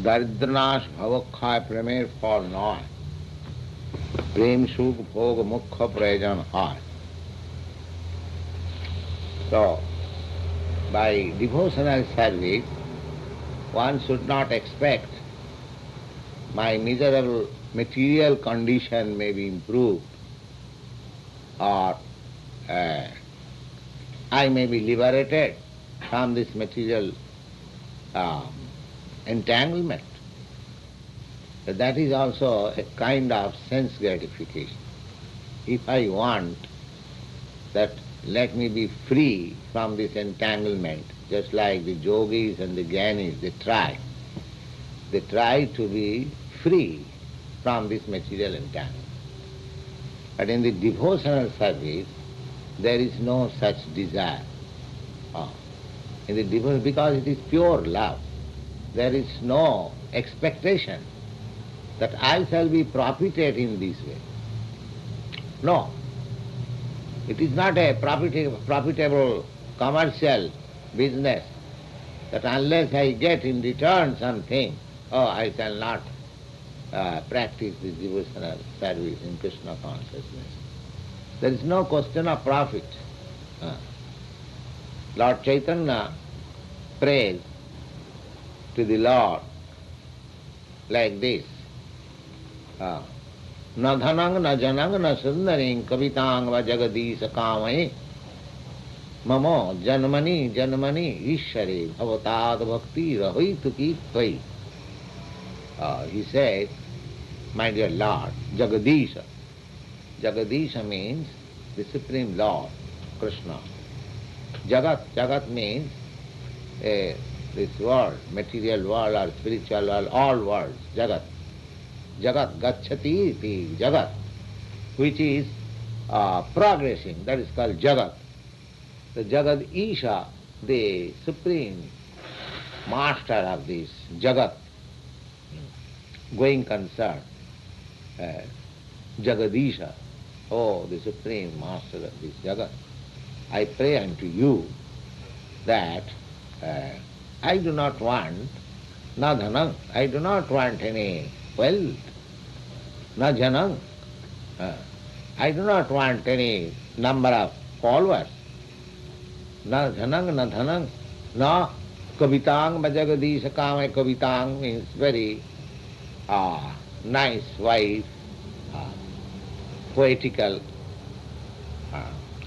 दरिद्रनाश भवक्षय प्रेमेर फल नय, प्रेम सुख भोग मुख्य प्रयोजन है. So, by devotional service, one should not expect my miserable material condition may be improved, or I may be liberated from this material um, entanglement. That is also a kind of sense gratification. If I want that let me be free from this entanglement, just like the yogis and the jnanis, they try to be free from this material entanglement. But in the devotional service, there is no such desire. Ah. In the devotion, because it is pure love, there is no expectation that I shall be profited in this way. No. It is not a profitable commercial business that unless I get in return something, I shall not practice this devotional service in Krishna consciousness. There is no question of profit. Lord Chaitanya prays to the Lord like this. न धनंग न जनंग न सुंदरिंग कवितांग व जगदीश कामये ममो जन्मनि जन्मनि ईश्वरे भवताद भक्ति रहित की त्वयि. He said, my dear Lord, Jagadisha. Jagadisha means the Supreme Lord, Krishna. Jagat means this world, material world or spiritual world, all worlds, Jagat. Jagat, gacchati iti Jagat, which is progressing, that is called Jagat. The Jagad Isha, the supreme master of this Jagat, going concern, Jagadisha, oh, the supreme master of this Jagat, I pray unto you that I do not want na dhanam, I do not want any wealth, na janam, I do not want any number of followers, na dhanam, na dhanam, na kavitang bhajagadisha kamai. Kavitang means very nice wife, poetical.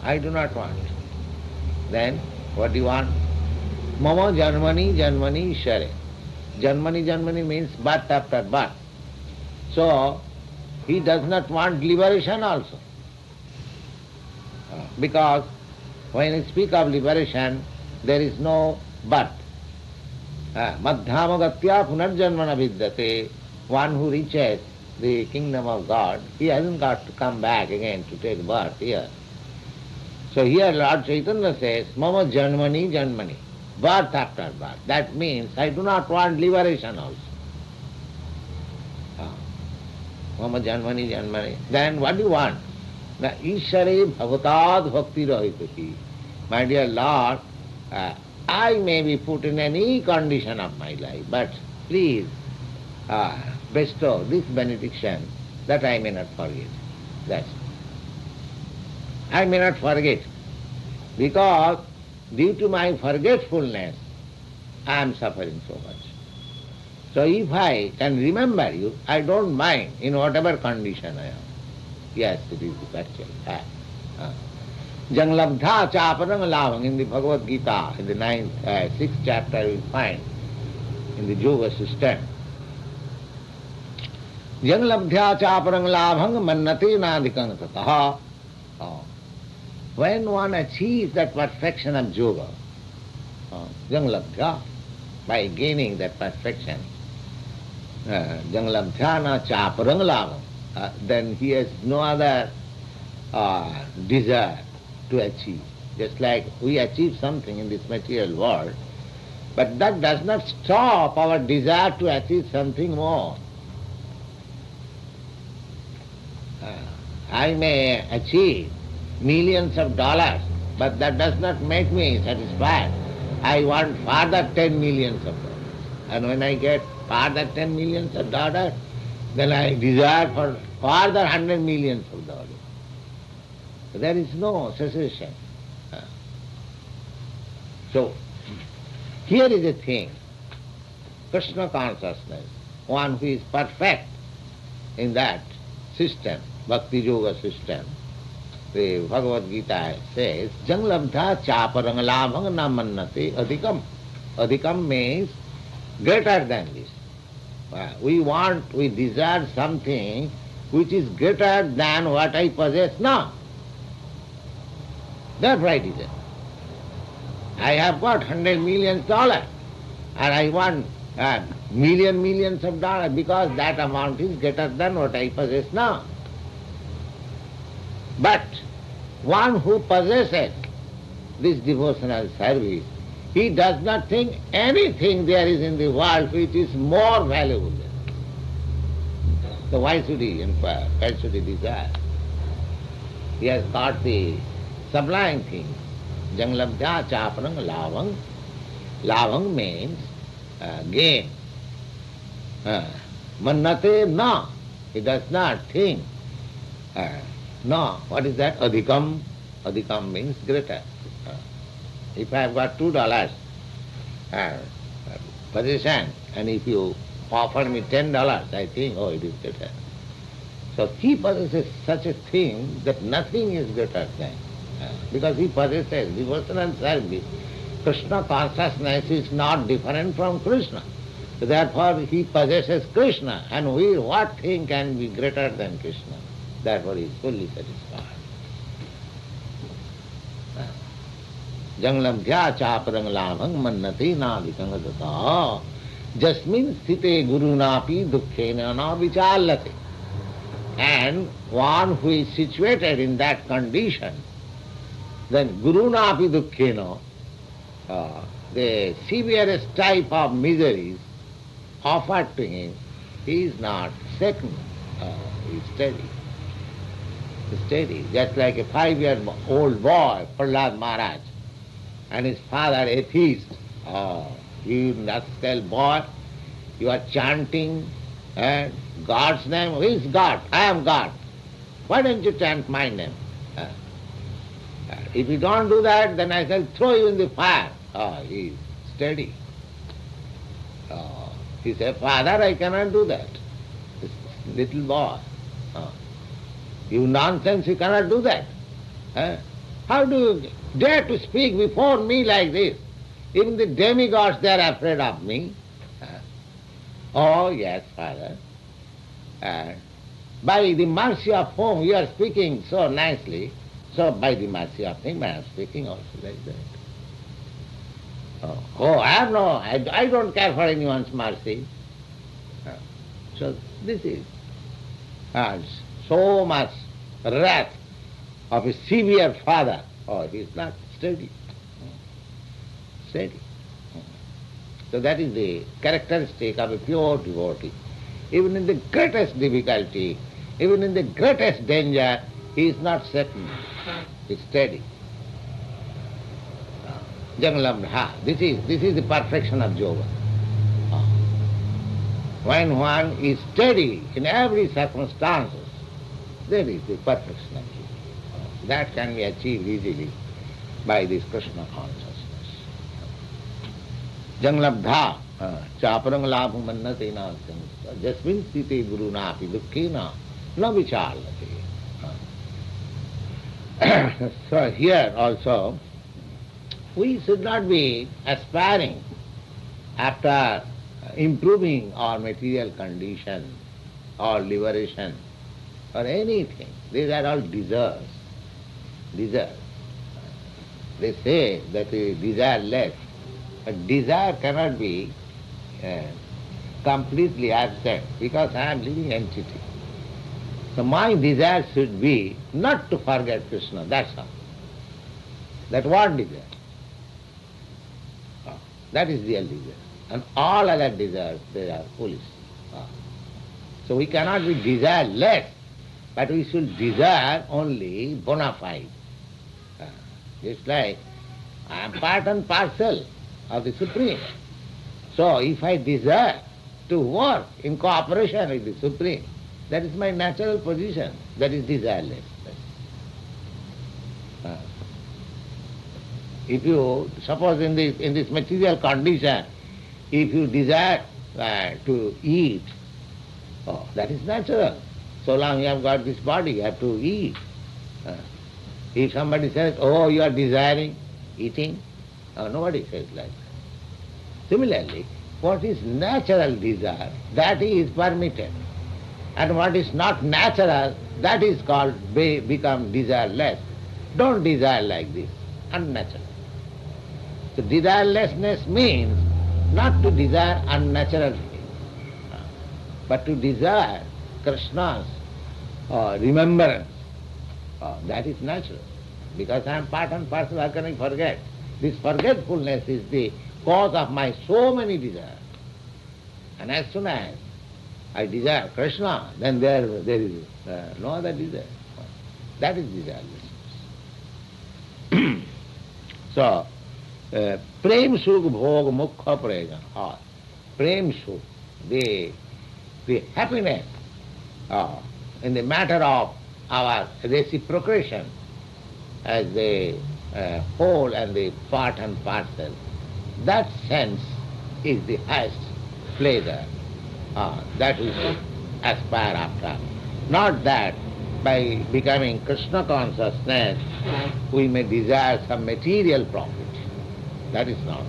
I do not want. Then what do you want? Mama janmani janmani share. Janmani janmani means birth after birth. So he does not want liberation also. Because when you speak of liberation, there is no birth. Madhyamagatya punarjanmana vidyate. One who reaches the kingdom of God, he hasn't got to come back again to take birth here. So here Lord Chaitanya says, Mama janmani janmani, birth after birth. That means I do not want liberation also. Mama janmani janmani. Then what do you want? Na Ishare bhavatad bhakti rahitaki. My dear Lord, I may be put in any condition of my life, but please bestow this benediction that I may not forget. That's it. I may not forget, because due to my forgetfulness, I am suffering so much. So if I can remember you, I don't mind in whatever condition I am. Yes, it is the factual fact. Janglabdha chaparang lavang in the Bhagavad Gita, in the 6th chapter you will find, in the yoga system. Janglabdha chaparang lavang mannate nadikang tataha. When one achieves that perfection of yoga, janglabdha, by gaining that perfection, janglabdhyana chaparang lavang, then he has no other desire to achieve. Just like we achieve something in this material world, but that does not stop our desire to achieve something more. I may achieve millions of dollars, but that does not make me satisfied. I want further 10 millions of dollars. And when I get further 10 millions of daughters, then I desire for further 100 millions of daughters. So there is no cessation. So, here is a thing, Krishna consciousness, one who is perfect in that system, Bhakti Yoga system. The Bhagavad Gita says, Jang labdha chaparang labhang na mannate adhikam. Adhikam means greater than this. We desire something which is greater than what I possess now. Therefore I desire. I have got $100 million and I want millions of dollars because that amount is greater than what I possess now. But one who possesses this devotional service, he does not think anything there is in the world which is more valuable than this. So why should he inquire? Why should he desire? He has got the sublime thing. Jang labdha chaparang lavang. Lavang means gain. Mannate na. He does not think. No. What is that? Adhikam. Adhikam means greater. If I have got $2 possession, and if you offer me $10, I think, oh, it is greater. So he possesses such a thing that nothing is greater than. Because he possesses devotional service. Krishna consciousness is not different from Krishna. So therefore he possesses Krishna, and what thing can be greater than Krishna? Therefore he is fully satisfied. Jang labdhya chaparang labhang mannati nadikang adata jasmin sthite gurunapi dukkhena na vichallate. And one who is situated in that condition, then gurunapi dukkhena, the severest type of miseries offered to him, he is not shaken, he is steady. Steady, just like a 5-year-old boy, Prahlad Maharaj, and his father atheist. Oh, you rascal boy, you are chanting God's name. Who is God? I am God. Why don't you chant my name? If you don't do that, then I shall throw you in the fire. Oh, he is steady. He said, Father, I cannot do that. This little boy. You nonsense, you cannot do that. How do you dare to speak before me like this? Even the demigods, they are afraid of me. Oh, yes, Father. By the mercy of whom you are speaking so nicely, so by the mercy of him I am speaking also like that. I don't care for anyone's mercy. So this is so much wrath of a severe father. Oh, he is not steady. Steady. So that is the characteristic of a pure devotee. Even in the greatest difficulty, even in the greatest danger, he is not shaken. He is steady. Jangalabdha. This is the perfection of yoga. When one is steady in every circumstance, that is the perfection of yoga. That can be achieved easily by this Krishna consciousness. Jangalabdha. Chaparang labham mannate na jasmin sthite guruna api dukkhena na vicharlate. So here also, we should not be aspiring after improving our material condition or liberation or anything. These are all desires. Desire. They say that we desire less, but desire cannot be completely absent because I am living entity. So my desire should be not to forget Krishna, that's all. That one desire. That is real desire. And all other desires, they are foolish. So we cannot be desireless, but we should desire only bona fide. It's like I am part and parcel of the Supreme. So if I desire to work in cooperation with the Supreme. That is my natural position. That is desireless. If you, suppose in this material condition, if you desire to eat, that is natural. So long you have got this body, you have to eat. If somebody says, oh, you are desiring eating, nobody says like that. Similarly, what is natural desire, that is permitted. And what is not natural, that is called become desireless. Don't desire like this, unnatural. So desirelessness means not to desire unnatural things, but to desire Krishna's remembrance. That is natural. Because I am part and parcel, how can I forget? This forgetfulness is the cause of my so many desires. And as soon as I desire Krishna, then there is no other desire. That is desirelessness. So, Prem Sukh Bhog Mukha Prayojan, or Prem Sukh, the happiness in the matter of our reciprocation as the whole and the part and parcel, that sense is the highest pleasure that we should aspire after. Not that by becoming Krishna consciousness we may desire some material profit. That is not.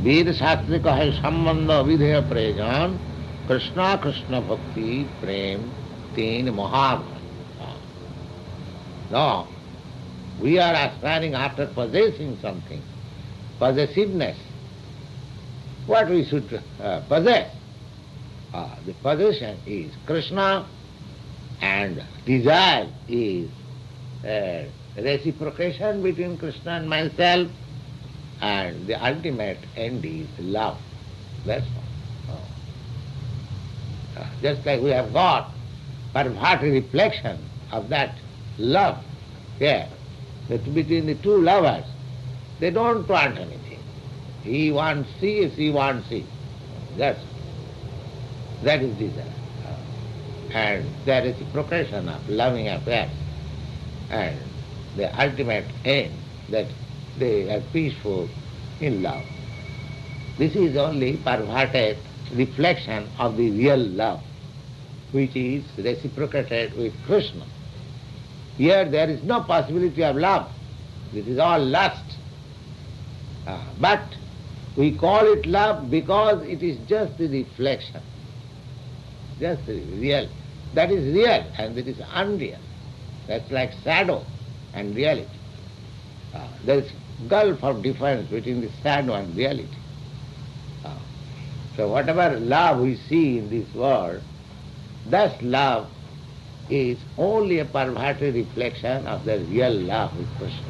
वेद शास्त्र का है संबंध विधेय प्रयोजन कृष्णा कृष्ण भक्ति प्रेम तीन महाभक्त. No, we are aspiring after possessing something, possessiveness. What we should possess? The possession is Krishna, and desire is reciprocation between Krishna and myself, and the ultimate end is love. That's all. Just like we have got Parvati reflection of that love here, that between the two lovers, they don't want anything. He wants C, she wants C. That is desire. And there is reciprocation of loving affairs, and the ultimate end that they are peaceful in love. This is only perverted reflection of the real love, which is reciprocated with Krishna. Here there is no possibility of love. This is all lust. But we call it love because it is just the reflection. Just the real. That is real and it is unreal. That's like shadow and reality. There is gulf of difference between the shadow and reality. So whatever love we see in this world, that love is only a perverted reflection of the real love with Krishna.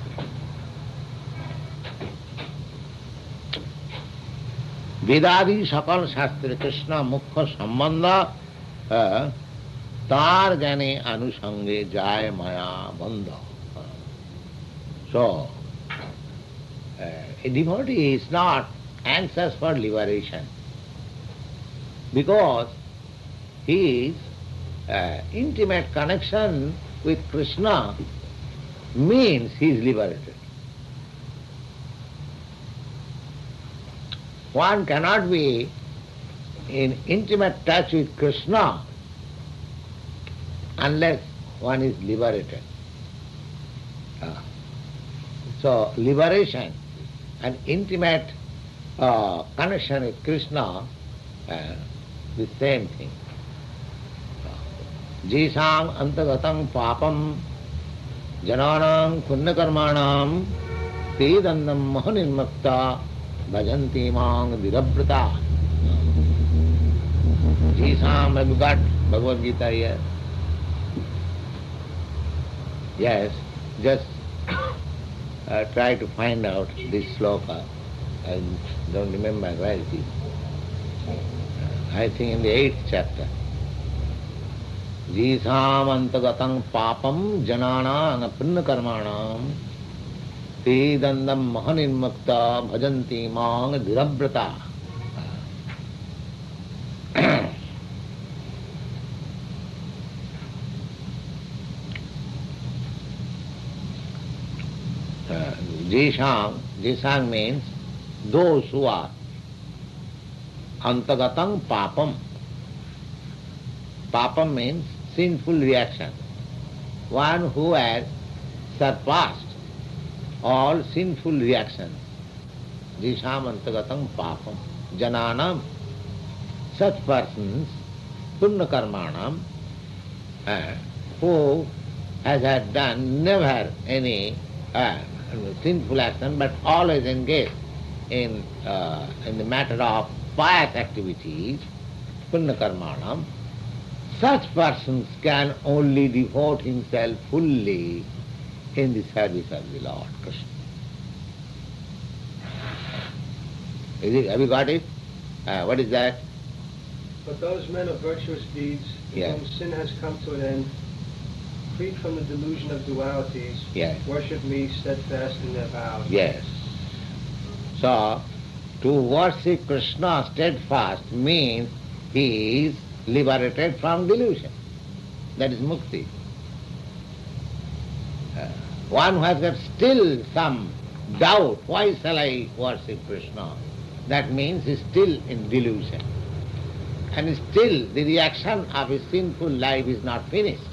वेदादि सकल शास्त्र कृष्ण मुख्य संबंध तार ज्ञाने अनुसंगे जाय माया बंध. So, a devotee is not anxious for liberation because his intimate connection with Krishna means he is liberated. One cannot be in intimate touch with Krishna unless one is liberated. So liberation and intimate connection with Krishna, the same thing. Jisam antagatam papam jananam punyakarmanam tedandam mahanirmakta bhajanti mang dirabrata. Jisam, have you got Bhagavad Gita here? Yes, just try to find out this sloka. I don't remember where it is. I think in the 8th chapter. Jisam antagatam papam jananam punyakarmanam tedandam mahanirmakta bhajanti mang dirabrata. Jishang means those who are antagatam papam. Papam means sinful reaction. One who has surpassed all sinful reactions. Jisham antagatam papam. Jananam. Such persons, punna karmanam, who has never any sinful action, but always engaged in the matter of pious activities, punna karmanam, such persons can only devote himself fully in the service of the Lord Krishna. Have you got it? What is that? But those men of virtuous deeds, in whom sin has come to an end, freed from the delusion of dualities, worship me steadfast in their vows. Yes. So, to worship Krishna steadfast means he is liberated from delusion. That is mukti. One who has got still some doubt, why shall I worship Krishna? That means he is still in delusion. And still the reaction of his sinful life is not finished.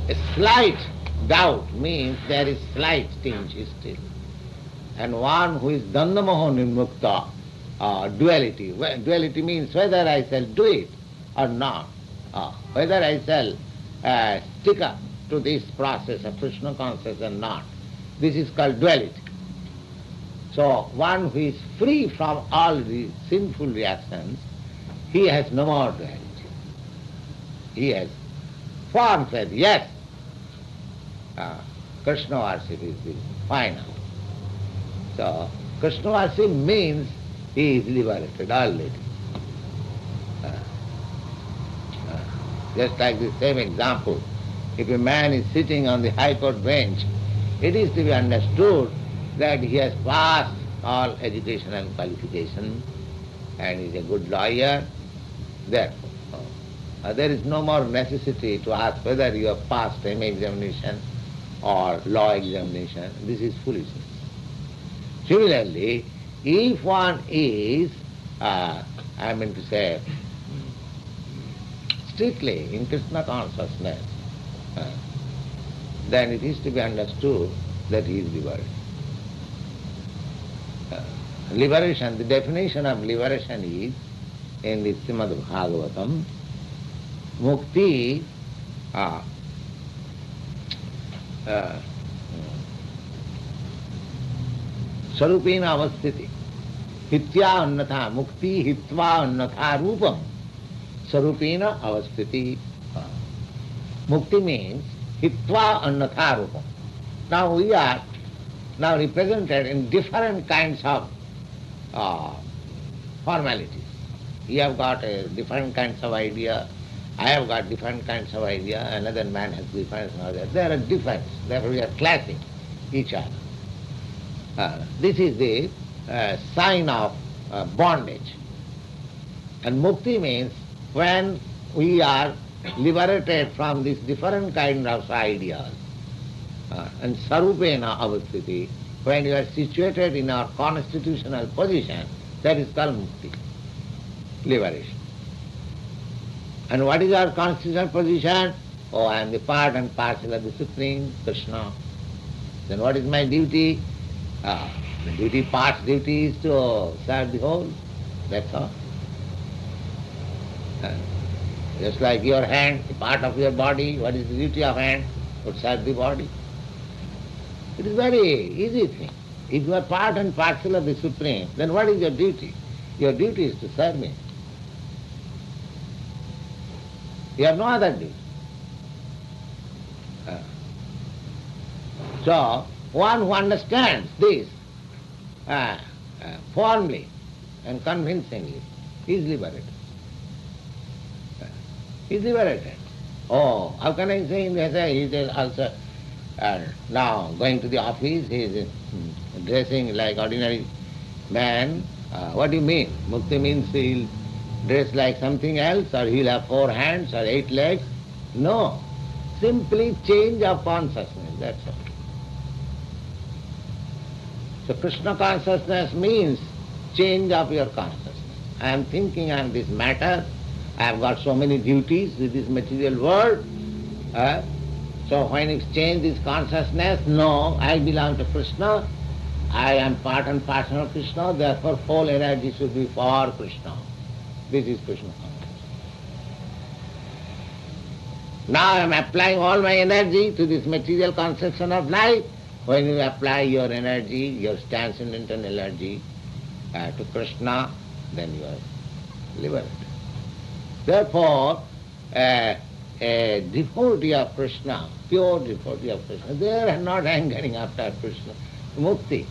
A slight doubt means there is slight tinge still. And one who is dandamoho nirmukta, duality. Duality means whether I shall do it or not, whether I shall stick up to this process of Krishna consciousness or not. This is called duality. So one who is free from all the sinful reactions, he has no more duality. He has formed faith, yes, Krishna worship is the final. So Krishna worship means he is liberated already. Just like the same example, if a man is sitting on the High Court bench, it is to be understood that he has passed all educational qualifications and is a good lawyer. Therefore, there is no more necessity to ask whether you have passed MA examination or law examination. This is foolishness. Similarly, if one is, strictly in Krishna consciousness, then it is to be understood that he is liberated. Liberation, the definition of liberation is, in the Srimad Bhagavatam, mukti, sarupena avasthiti, hitya annatha, mukti hitva annatha rupam, sarupena avasthiti. Mukti means hitva annatha rupam. Now we are now represented in different kinds of formalities. You have got different kinds of idea, I have got different kinds of idea, another man has different idea. There are difference, therefore we are clashing each other. This is the sign of bondage. And mukti means when we are liberated from these different kinds of ideas. And sarupena avasthiti, when you are situated in our constitutional position, that is called mukti, liberation. And what is our constitutional position? Oh, I am the part and parcel of the Supreme Krishna. Then what is my duty? The part's duty is to serve the whole. That's all. Just like your hand, the part of your body, what is the duty of hand? To serve the body. It is very easy thing. If you are part and parcel of the Supreme, then what is your duty? Your duty is to serve me. You have no other duty. So, one who understands this formally and convincingly is liberated. He is liberated. Oh, how can I say he is also now going to the office, he is dressing like ordinary man. What do you mean? Mukti means he will dress like something else, or he will have 4 hands or 8 legs? No. Simply change of consciousness, that's all. So Krishna consciousness means change of your consciousness. I am thinking on this matter, I have got so many duties with this material world. So when you change this consciousness, no, I belong to Krishna, I am part and parcel of Krishna, therefore whole energy should be for Krishna. This is Krishna consciousness. Now I am applying all my energy to this material conception of life. When you apply your energy, your transcendental energy to Krishna, then you are liberated. Therefore, a devotee of Krishna, pure devotee of Krishna, they are not hankering after Krishna. Mukti.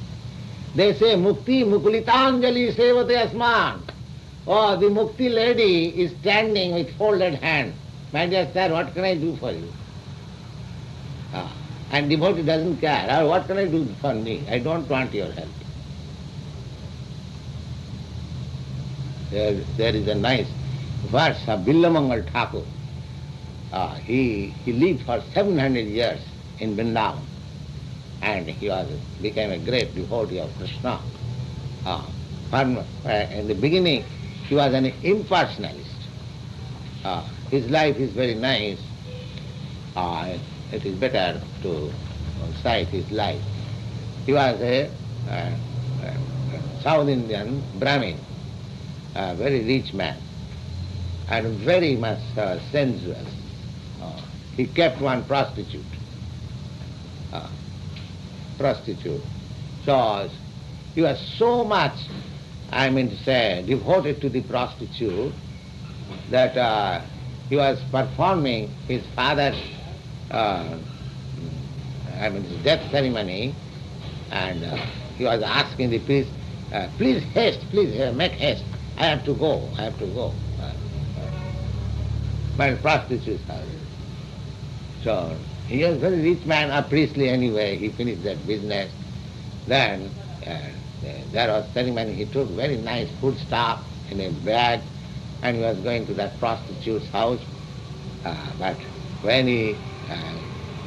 They say, Mukti Mukulitanjali sevate asman. Oh, the Mukti lady is standing with folded hands. My dear sir, what can I do for you? And devotee doesn't care. What can I do for me? I don't want your help. There is a nice verse of Billamangal Thakur. He lived for 700 years in Vrindavan, and he became a great devotee of Krishna. In the beginning, he was an impersonalist. His life is very nice. It is better to cite his life. He was a South Indian Brahmin, a very rich man, and very much sensuous. He kept one prostitute. So he was so much, devoted to the prostitute that he was performing his father's death ceremony, and he was asking the priest, please haste, make haste. I have to go. But prostitute's house. So he was a very rich man, a priestly anyway. He finished that business. Then there was ceremony. He took very nice food stuff in a bag, and he was going to that prostitute's house. But when he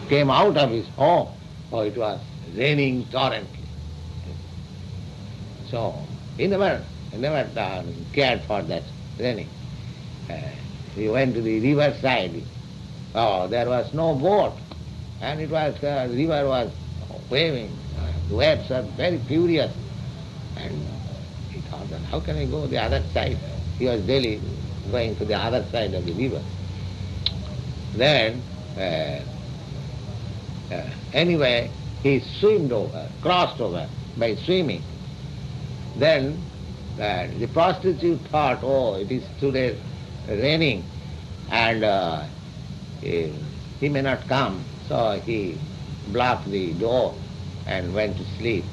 came out of his home, it was raining torrently. So he never cared for that raining. He went to the river side. There was no boat, and the river was waving. The waves were very furious, and he thought that how can I go the other side? He was daily going to the other side of the river. Then, anyway, he crossed over by swimming. Then the prostitute thought, it is today raining, and he may not come. So he blocked the door and went to sleep.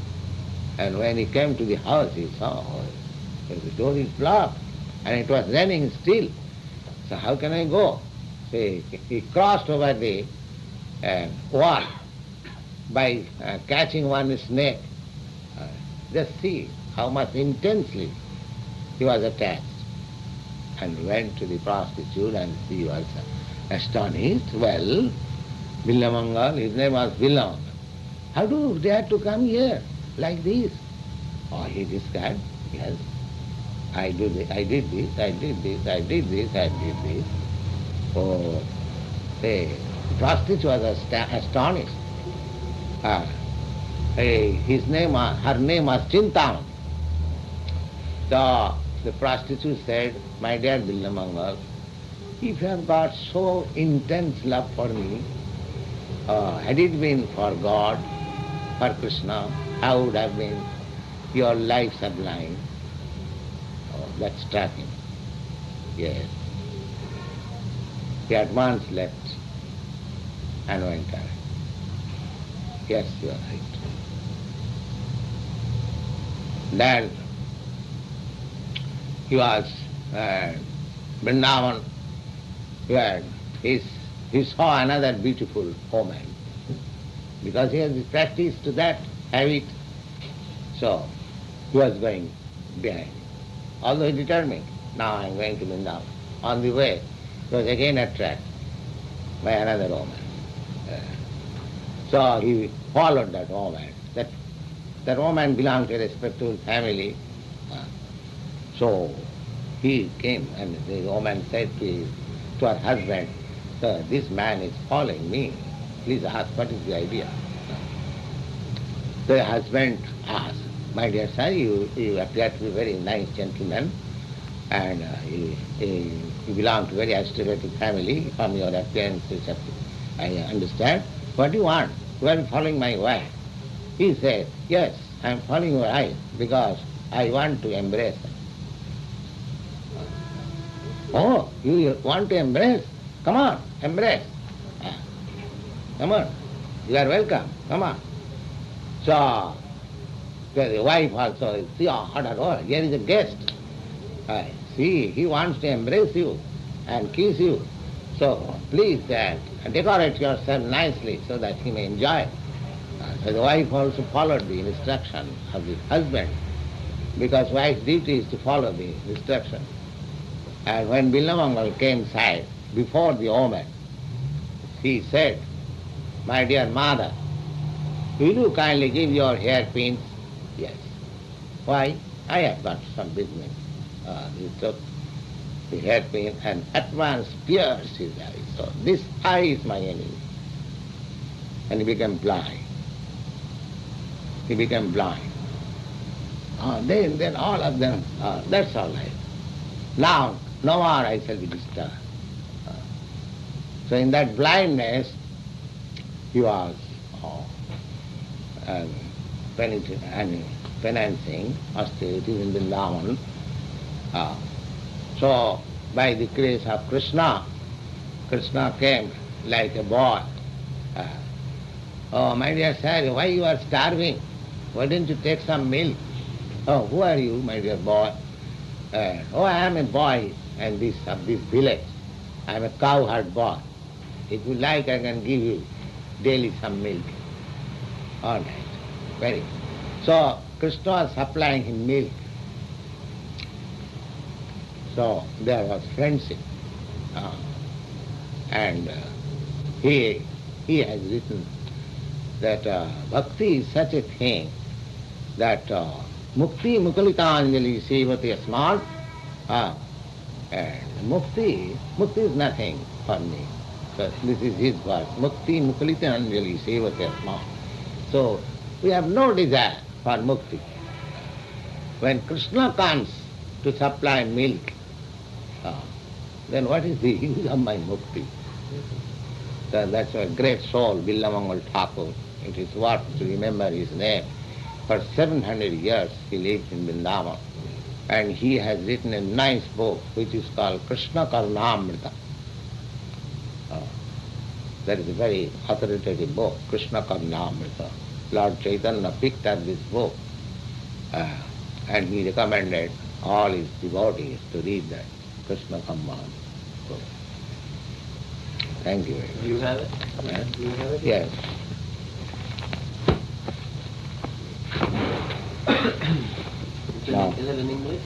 And when he came to the house, he saw the door is blocked, and it was raining still. So how can I go? So he crossed over the wall by catching one snake. Just see how much intensely he was attached. And went to the prostitute, and she was astonished. Well, Billamangal, his name was Billamangal. How do you dare to come here like this? He described, yes, I did this. The prostitute was astonished. Her name was Chintamani. The prostitute said, my dear Billamangal, if you have got so intense love for me, had it been for God, for Krishna, how would have been your life sublime? That struck him. Yes. He at once left and went away. Yes, you are right. Then he was Vrindavan, he saw another beautiful woman. Because he has practiced that habit, so he was going behind. Although he determined, now I am going to Vrindavan. On the way, he was again attracted by another woman. So he followed that woman. That woman belonged to a respectable family. So he came and the woman said to her husband, "Sir, this man is following me. Please ask what is the idea." The husband asked, "My dear sir, you appear to be a very nice gentleman and you belong to a very aristocratic family. From your appearance, I understand. What do you want? You are following my wife." He said, "Yes, I am following your wife because I want to embrace her." "Oh, you want to embrace? Come on, embrace. Come on, you are welcome. Come on." So the wife also, "See, oh, here is a guest. See, he wants to embrace you and kiss you. So please decorate yourself nicely so that he may enjoy." So the wife also followed the instruction of the husband, because wife's duty is to follow the instruction. And when Billamangal came inside, before the woman, he said, "My dear mother, will you kindly give your hairpins?" "Yes." "Why?" "I have got some business." He took the hairpin and at once pierced his eye. So this eye is my enemy. And he became blind. He became blind. Then all of them, that's all right. Now, no more I shall be disturbed. So in that blindness, he was penanting austerities in Vrindavan. So by the grace of Krishna, Krishna came like a boy. "Oh, my dear sir, why you are starving? Why didn't you take some milk?" "Oh, who are you, my dear boy?" "Oh, I am a boy of this village. I am a cowherd boy. If you like, I can give you daily some milk." "All right, very good." So Krishna was supplying him milk. So there was friendship. And he has written that bhakti is such a thing that mukti mukalitanjali sevate asmat. And mukti is nothing for me. So this is his word. Mukti mukalitanjali sevate asmat. So we have no desire for mukti. When Krishna comes to supply milk, then what is the use of my mukti? So that's a great soul, Billamangal Thakur. It is worth to remember his name. For 700 years he lived in Vrindavan, and he has written a nice book which is called Krishna Karunamrita. That is a very authoritative book, Krishna Karunamrita. Lord Chaitanya picked up this book and he recommended all his devotees to read that Krishna Karunamrita book. Thank you very much. Do you have it? Do you have it? Yes. Is it in English?